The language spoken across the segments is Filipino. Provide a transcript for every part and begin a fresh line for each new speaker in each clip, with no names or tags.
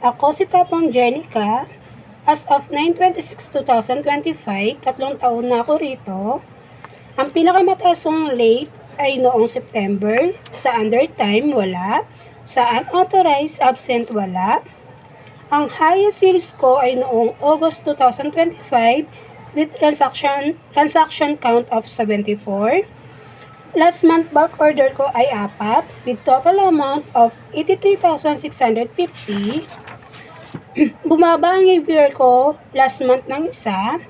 Ako si Tapang Jenica. As of 9/26/2025, 3 taon na ako rito. Ang pinakamataas kong late ay noong September. Sa undertime, wala. Sa unauthorized absent, wala. Ang highest sales ko ay noong August 2025 with transaction count of 74. Last month bulk order ko ay 4 with total amount of 83,650. Bumaba ang AVR ko last month ng isa.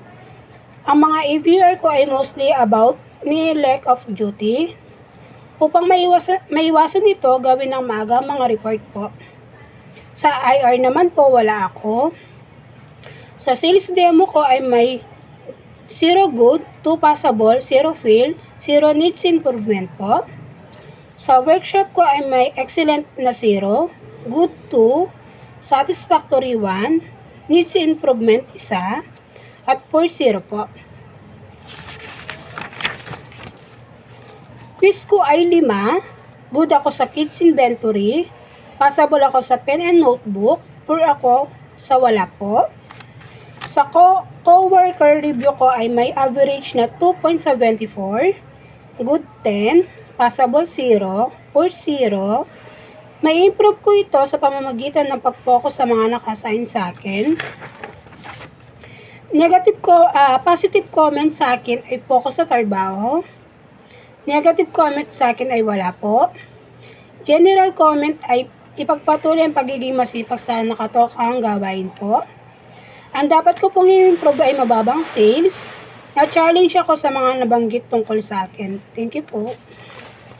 Ang mga AVR ko ay mostly about ni lack of duty. Upang maiwasan ito, gawin ng maaga mga report po. Sa IR naman po, wala ako. Sa sales demo ko ay may 0 good, 2 passable, 0 fail, 0 needs improvement po. Sa workshop ko ay may excellent na 0, good 2, satisfactory 1, needs improvement 1, at poor 0 po. Quiz ko ay 5, good ako sa kids inventory, passable ako sa pen and notebook, poor ako sa wala po. Sa co-worker review ko ay may average na 2.74, good 10, passable 0, poor 0. May improve ko ito sa pamamagitan ng pag-focus sa mga naka-assign sa akin. Positive comment sa akin ay focus sa trabaho. Negative comment sa akin ay wala po. General comment ay ipagpatuloy ang pagiging masipag sa nakatokang gawain po. Ang dapat ko pong i-improve ay mababang sales. Na-challenge ako sa mga nabanggit tungkol sa akin. Thank you po.